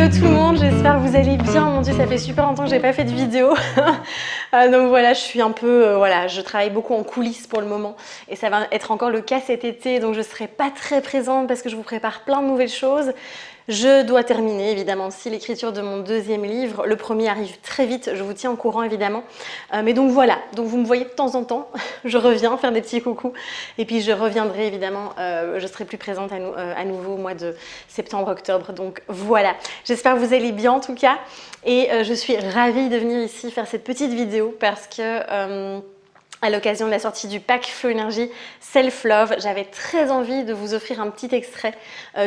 Hello tout le monde, j'espère que vous allez bien. Mon Dieu, ça fait super longtemps que j'ai pas fait de vidéo. Donc voilà, je suis un peu, je travaille beaucoup en coulisses pour le moment et ça va être encore le cas cet été, donc je serai pas très présente parce que je vous prépare plein de nouvelles choses. Je dois terminer évidemment aussi l'écriture de mon deuxième livre. Le premier arrive très vite, je vous tiens au courant évidemment. Mais donc voilà, donc vous me voyez de temps en temps, je reviens faire des petits coucous et puis je reviendrai évidemment, je serai plus présente à nouveau au mois de septembre-octobre. Donc voilà, j'espère que vous allez bien en tout cas et je suis ravie de venir ici faire cette petite vidéo parce que à l'occasion de la sortie du pack Flow Énergie Self Love, j'avais très envie de vous offrir un petit extrait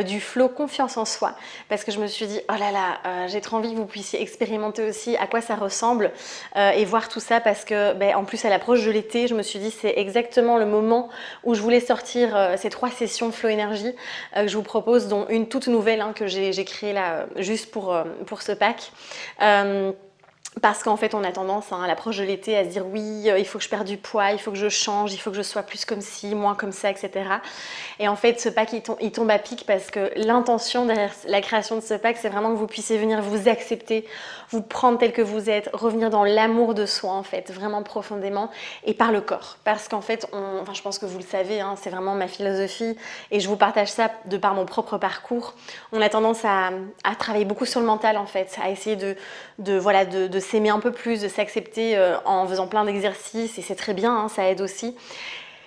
du Flow Confiance en Soi parce que je me suis dit, oh là là, j'ai trop envie que vous puissiez expérimenter aussi à quoi ça ressemble et voir tout ça parce que, en plus à l'approche de l'été, je me suis dit c'est exactement le moment où je voulais sortir ces 3 sessions Flow Énergie que je vous propose, dont une toute nouvelle que j'ai créée là juste pour ce pack. Parce qu'en fait, on a tendance à l'approche de l'été à se dire oui, il faut que je perde du poids, il faut que je change, il faut que je sois plus comme ci, moins comme ça, etc. Et en fait, ce pack, il tombe à pic parce que l'intention derrière la création de ce pack, c'est vraiment que vous puissiez venir vous accepter, vous prendre tel que vous êtes, revenir dans l'amour de soi, en fait, vraiment profondément, et par le corps. Parce qu'en fait, je pense que vous le savez, c'est vraiment ma philosophie, et je vous partage ça de par mon propre parcours. On a tendance à travailler beaucoup sur le mental, en fait, à essayer de s'aimer un peu plus, de s'accepter en faisant plein d'exercices et c'est très bien, ça aide aussi.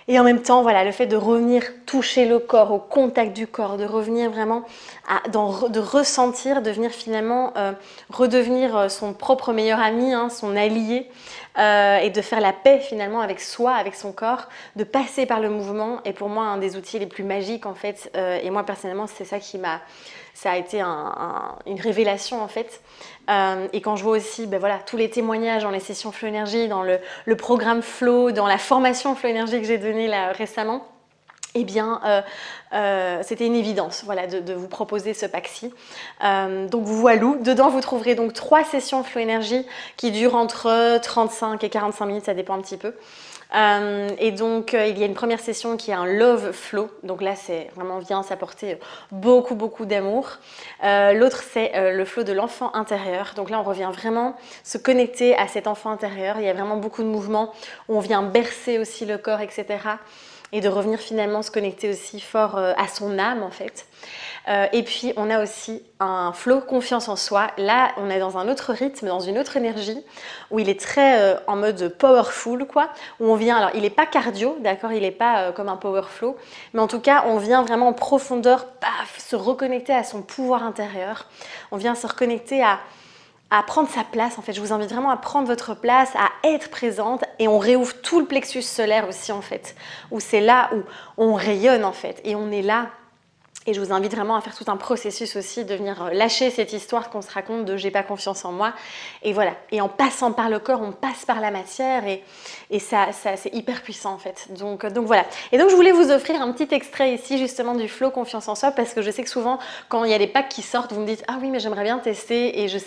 Et en même temps, voilà, le fait de revenir toucher le corps, au contact du corps, de revenir vraiment, de ressentir, de venir finalement redevenir son propre meilleur ami, son allié et de faire la paix finalement avec soi, avec son corps, de passer par le mouvement est pour moi un des outils les plus magiques en fait. Et moi personnellement, c'est ça qui ça a été une révélation en fait. Et quand je vois aussi tous les témoignages dans les sessions Flow Énergie, dans le programme Flow, dans la formation Flow Énergie que j'ai donnée là récemment, eh bien, c'était une évidence de vous proposer ce pack-ci. Donc voilà, dedans vous trouverez donc 3 sessions Flow Énergie qui durent entre 35 et 45 minutes, ça dépend un petit peu. Et donc il y a une première session qui est un Love Flow, donc là c'est vraiment vient s'apporter beaucoup d'amour. L'autre c'est le flow de l'enfant intérieur, donc là on revient vraiment se connecter à cet enfant intérieur. Il y a vraiment beaucoup de mouvements où on vient bercer aussi le corps, etc. Et de revenir finalement se connecter aussi fort à son âme en fait. Et puis on a aussi un flow confiance en soi. Là on est dans un autre rythme, dans une autre énergie où il est très en mode powerful quoi. Où on vient, alors il n'est pas cardio, d'accord, il n'est pas comme un power flow, mais en tout cas on vient vraiment en profondeur, se reconnecter à son pouvoir intérieur. On vient se reconnecter à prendre sa place en fait. Je vous invite vraiment à prendre votre place, à être présente et on réouvre tout le plexus solaire aussi en fait, où c'est là où on rayonne en fait et on est là. Et je vous invite vraiment à faire tout un processus aussi, de venir lâcher cette histoire qu'on se raconte de « j'ai pas confiance en moi ». Et voilà, et en passant par le corps, on passe par la matière et ça c'est hyper puissant en fait. Donc voilà. Et donc je voulais vous offrir un petit extrait ici justement du Flow Confiance en Soi parce que je sais que souvent quand il y a des packs qui sortent, vous me dites « ah oui mais j'aimerais bien tester » et je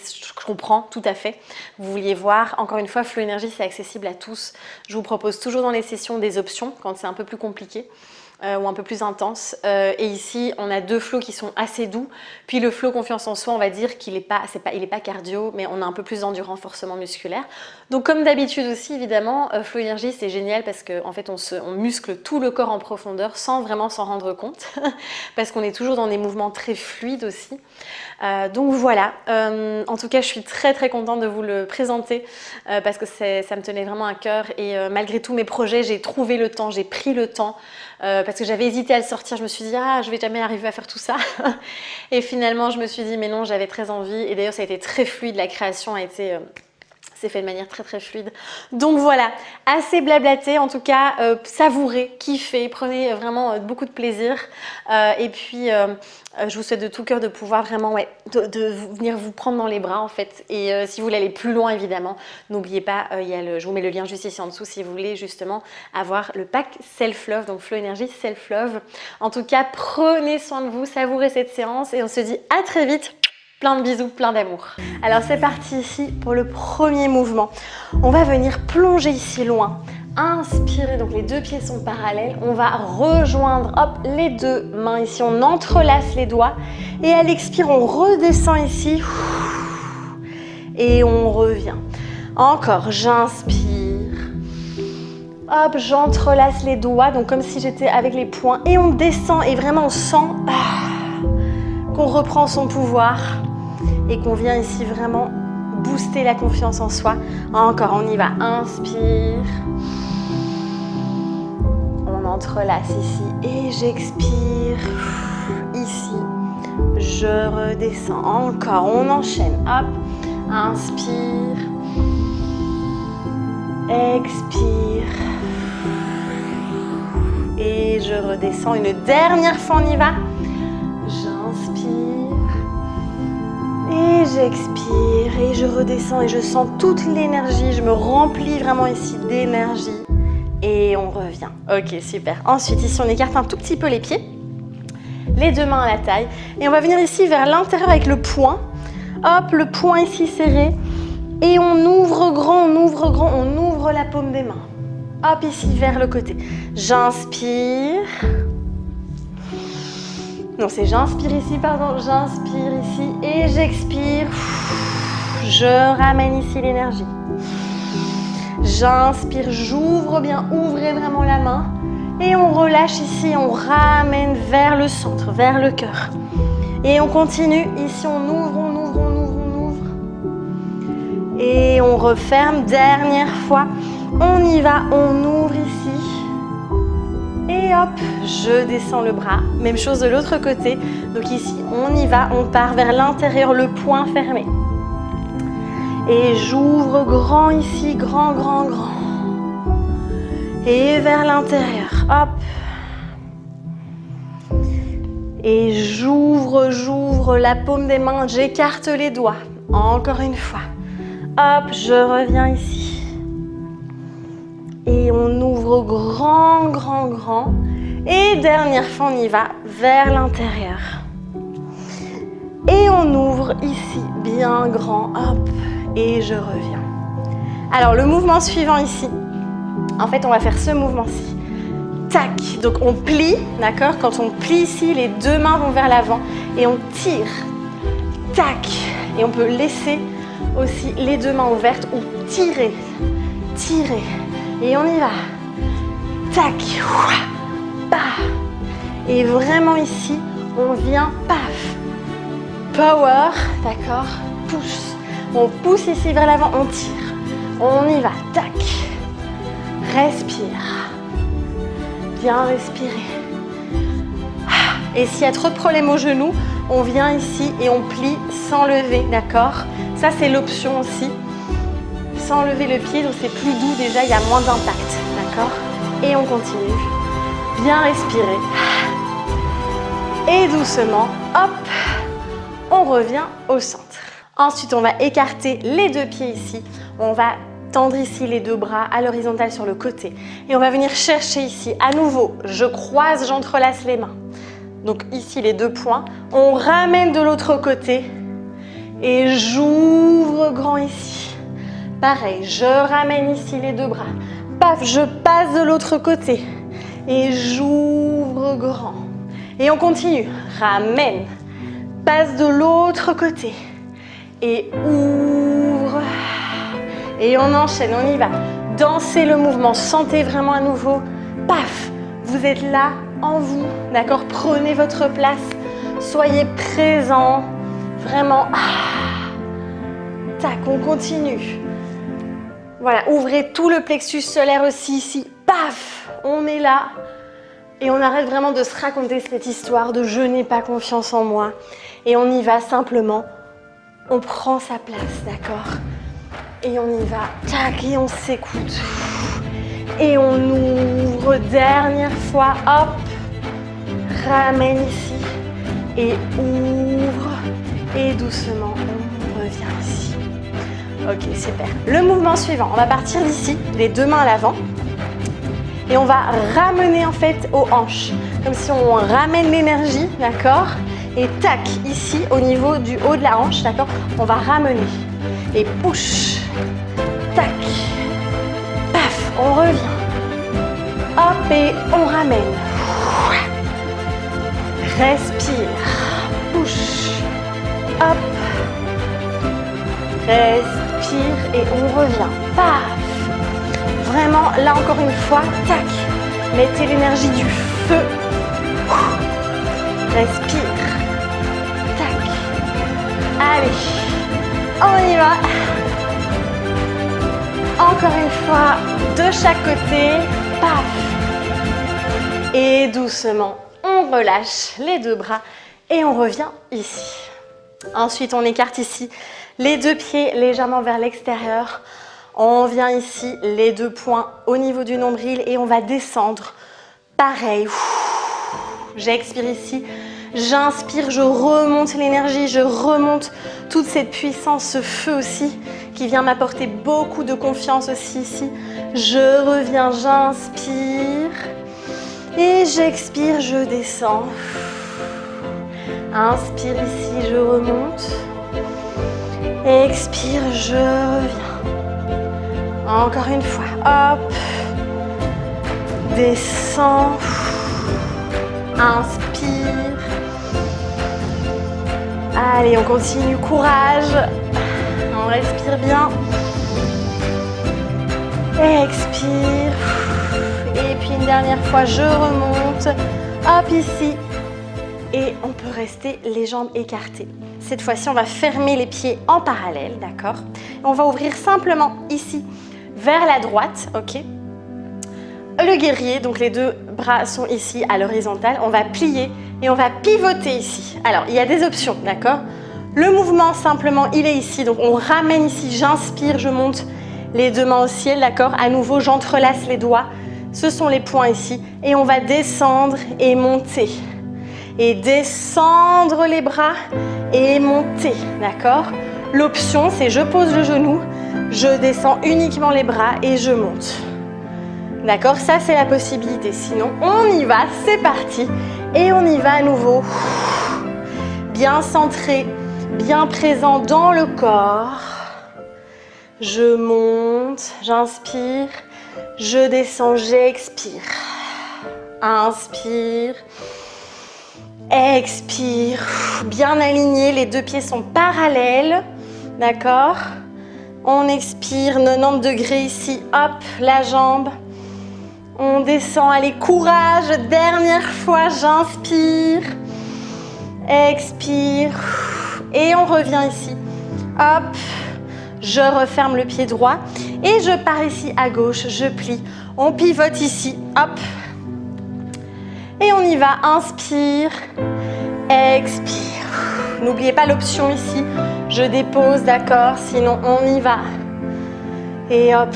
comprends tout à fait. Vous vouliez voir, encore une fois Flow Énergie c'est accessible à tous. Je vous propose toujours dans les sessions des options quand c'est un peu plus compliqué. Ou un peu plus intense. Et ici, on a 2 flows qui sont assez doux. Puis le flow confiance en soi, on va dire qu'il n'est pas cardio, mais on a un peu plus d'endurance, renforcement musculaire. Donc comme d'habitude aussi, évidemment, Flow Énergie, c'est génial parce qu'en fait, on muscle tout le corps en profondeur sans vraiment s'en rendre compte. Parce qu'on est toujours dans des mouvements très fluides aussi. Donc voilà, en tout cas je suis très contente de vous le présenter parce que ça me tenait vraiment à cœur et malgré tous mes projets j'ai trouvé le temps, j'ai pris le temps parce que j'avais hésité à le sortir, je me suis dit ah je vais jamais arriver à faire tout ça et finalement je me suis dit mais non, j'avais très envie et d'ailleurs ça a été très fluide, la création a été c'est fait de manière très fluide. Donc voilà, assez blablaté, en tout cas, savourez, kiffez, prenez vraiment beaucoup de plaisir. Et puis, je vous souhaite de tout cœur de pouvoir vraiment de venir vous prendre dans les bras en fait. Et si vous voulez aller plus loin, évidemment, n'oubliez pas, je vous mets le lien juste ici en dessous si vous voulez justement avoir le pack Self Love, donc Flow Énergie Self Love. En tout cas, prenez soin de vous, savourez cette séance et on se dit à très vite. Plein de bisous, plein d'amour. Alors c'est parti ici pour le premier mouvement. On va venir plonger ici loin, Inspirez, donc les deux pieds sont parallèles. On va rejoindre, hop, les deux mains ici. On entrelace les doigts. Et à l'expire, on redescend ici. Et on revient. Encore, j'inspire. Hop, j'entrelace les doigts, donc comme si j'étais avec les poings. Et on descend et vraiment on sent qu'on reprend son pouvoir. Et qu'on vient ici vraiment booster la confiance en soi. Encore, on y va. Inspire. On entrelace ici et j'expire. Ici, je redescends. Encore, on enchaîne. Hop, inspire. Expire. Et je redescends. Une dernière fois, on y va. J'inspire. Et j'expire. Et je redescends. Et je sens toute l'énergie. Je me remplis vraiment ici d'énergie. Et on revient. Ok, super. Ensuite, ici, on écarte un tout petit peu les pieds. Les deux mains à la taille. Et on va venir ici vers l'intérieur avec le poing. Hop, le poing ici serré. Et on ouvre grand, on ouvre grand, on ouvre la paume des mains. Hop, ici, vers le côté. J'inspire. Non, c'est j'inspire ici, pardon. J'inspire ici et j'expire. Je ramène ici l'énergie. J'inspire, j'ouvre bien, ouvrez vraiment la main. Et on relâche ici, on ramène vers le centre, vers le cœur. Et on continue. Ici, on ouvre, on ouvre, on ouvre, on ouvre. Et on referme. Dernière fois. On y va, on ouvre ici. Et hop, je descends le bras. Même chose de l'autre côté. Donc ici, on y va, on part vers l'intérieur, le poing fermé. Et j'ouvre grand ici, grand, grand, grand. Et vers l'intérieur, hop. Et j'ouvre la paume des mains, j'écarte les doigts. Encore une fois. Hop, je reviens ici. Et on ouvre grand, grand, grand. Et dernière fois, on y va vers l'intérieur. Et on ouvre ici, bien grand, hop. Et je reviens. Alors, le mouvement suivant ici. En fait, on va faire ce mouvement-ci. Tac. Donc, on plie, d'accord? Quand on plie ici, les deux mains vont vers l'avant. Et on tire. Tac. Et on peut laisser aussi les deux mains ouvertes ou tirer. Tirer. Et on y va. Tac. Paf. Et vraiment ici, on vient, paf. Power, d'accord? Pousse. On pousse ici vers l'avant, on tire. On y va, tac. Respire. Bien respirer. Et s'il y a trop de problèmes au genou, on vient ici et on plie sans lever, d'accord? Ça, c'est l'option aussi. Sans lever le pied, donc c'est plus doux déjà, il y a moins d'impact, d'accord? Et on continue. Bien respirer. Et doucement, hop, on revient au centre. Ensuite, on va écarter les deux pieds ici. On va tendre ici les deux bras à l'horizontale sur le côté. Et on va venir chercher ici. À nouveau, je croise, j'entrelace les mains. Donc ici, les deux poings. On ramène de l'autre côté. Et j'ouvre grand ici. Pareil, je ramène ici les deux bras. Paf, je passe de l'autre côté. Et j'ouvre grand. Et on continue. Ramène. Passe de l'autre côté. Et ouvre. Et on enchaîne, on y va. Dansez le mouvement, sentez vraiment à nouveau. Paf, vous êtes là en vous, d'accord? Prenez votre place, soyez présent. Vraiment. Tac, on continue. Voilà, ouvrez tout le plexus solaire aussi ici. Paf, on est là. Et on arrête vraiment de se raconter cette histoire de je n'ai pas confiance en moi. Et on y va simplement. On prend sa place, d'accord? Et on y va, tac, et on s'écoute. Et on ouvre, dernière fois, hop. Ramène ici. Et ouvre. Et doucement, on revient ici. Ok, super. Le mouvement suivant, on va partir d'ici, les deux mains à l'avant. Et on va ramener en fait aux hanches. Comme si on ramène l'énergie, d'accord? Et tac, ici, au niveau du haut de la hanche, d'accord? On va ramener. Et push. Tac. Paf, on revient. Hop, et on ramène. Respire. Push. Hop. Respire et on revient. Paf. Vraiment, là encore une fois, tac. Mettez l'énergie du feu. Respire. Tac. Allez. On y va. Encore une fois, de chaque côté. Paf. Et doucement, on relâche les deux bras et on revient ici. Ensuite, on écarte ici les deux pieds légèrement vers l'extérieur. On vient ici, les deux poings au niveau du nombril et on va descendre. Pareil. J'expire ici. J'inspire, je remonte l'énergie, je remonte toute cette puissance, ce feu aussi qui vient m'apporter beaucoup de confiance aussi ici. Je reviens, j'inspire et j'expire, je descends. Inspire ici, je remonte. Expire, je reviens. Encore une fois, hop. Descends. Inspire. Allez, on continue, courage. On respire bien. Expire. Et puis une dernière fois, je remonte. Hop, ici. Et on peut rester les jambes écartées. Cette fois-ci, on va fermer les pieds en parallèle, d'accord? On va ouvrir simplement ici, vers la droite, ok? Le guerrier, donc les deux bras sont ici à l'horizontale. On va plier et on va pivoter ici. Alors, il y a des options, d'accord? Le mouvement, simplement, il est ici. Donc, on ramène ici, j'inspire, je monte les deux mains au ciel, d'accord? À nouveau, j'entrelace les doigts. Ce sont les points ici. Et on va descendre et monter. Et descendre les bras et monter, d'accord? L'option, c'est je pose le genou, je descends uniquement les bras et je monte. D'accord? Ça, c'est la possibilité. Sinon, on y va, c'est parti. Et on y va à nouveau. Bien centré, bien présent dans le corps. Je monte, j'inspire, je descends, j'expire. Inspire. Expire, bien aligné, les deux pieds sont parallèles, d'accord? On expire, 90 degrés ici, hop, la jambe. On descend, allez, courage, dernière fois, j'inspire. Expire, et on revient ici, hop. Je referme le pied droit et je pars ici à gauche, je plie. On pivote ici, hop. Et on y va, inspire, expire. N'oubliez pas l'option ici, je dépose, d'accord, sinon on y va. Et hop,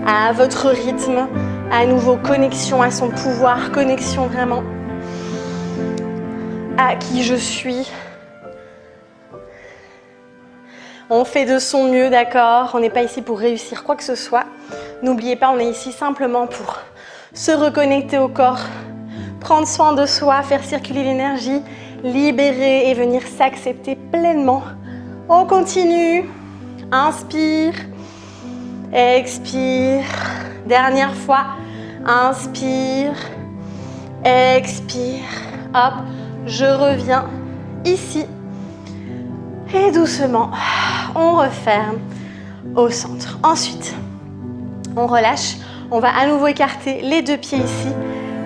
à votre rythme, à nouveau connexion à son pouvoir, connexion vraiment à qui je suis. On fait de son mieux, d'accord, on n'est pas ici pour réussir quoi que ce soit. N'oubliez pas, on est ici simplement pour se reconnecter au corps, prendre soin de soi, faire circuler l'énergie, libérer et venir s'accepter pleinement. On continue. Inspire. Expire. Dernière fois. Inspire. Expire. Hop. Je reviens ici. Et doucement, on referme au centre. Ensuite, on relâche. On va à nouveau écarter les deux pieds ici,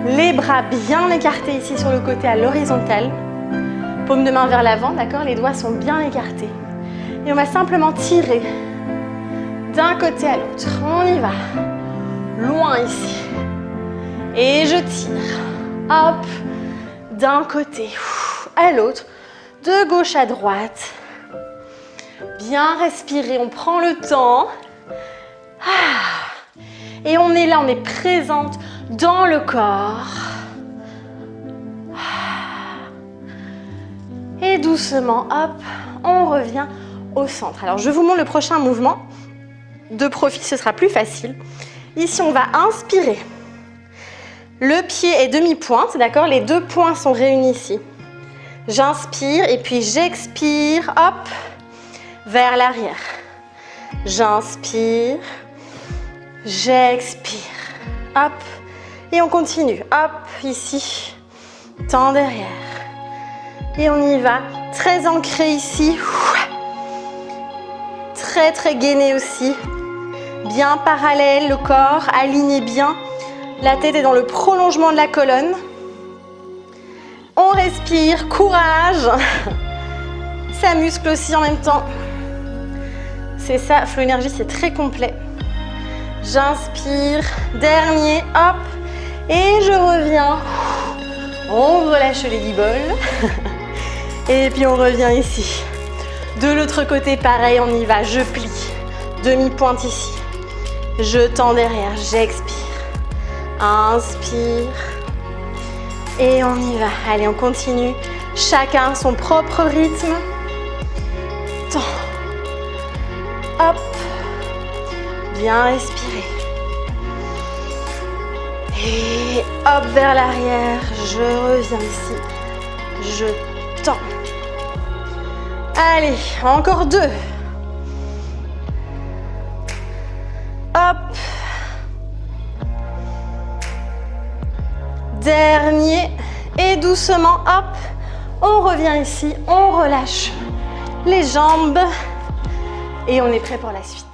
les bras bien écartés ici sur le côté à l'horizontale. Paume de main vers l'avant, d'accord? Les doigts sont bien écartés. Et on va simplement tirer d'un côté à l'autre. On y va. Loin ici. Et je tire. Hop. D'un côté à l'autre. De gauche à droite. Bien respirer. On prend le temps. Et on est là, on est présente dans le corps. Et doucement, hop, on revient au centre. Alors, je vous montre le prochain mouvement. De profil, ce sera plus facile. Ici, on va inspirer. Le pied est demi-pointe, d'accord? Les deux poings sont réunis ici. J'inspire et puis j'expire, hop, vers l'arrière. J'inspire. J'expire. hop. Et on continue, hop, ici. Tends derrière. Et on y va. Très ancré ici. Très, très gainé aussi. Bien parallèle, le corps, aligné bien. La tête est dans le prolongement de la colonne. On respire, courage. Ça muscle aussi en même temps. C'est ça, Flow Énergie, c'est très complet. J'inspire, dernier, hop. Et je reviens. On relâche les guibolles. Et puis on revient ici. De l'autre côté, pareil, on y va. Je plie. Demi-pointe ici. Je tends derrière, j'expire. Inspire. Et on y va. Allez, on continue. Chacun son propre rythme. Tends. Hop. Bien respirer. Et hop, vers l'arrière. Je reviens ici. Je tends. Allez, encore 2. Hop. Dernier. Et doucement, hop, on revient ici, on relâche les jambes. Et on est prêt pour la suite.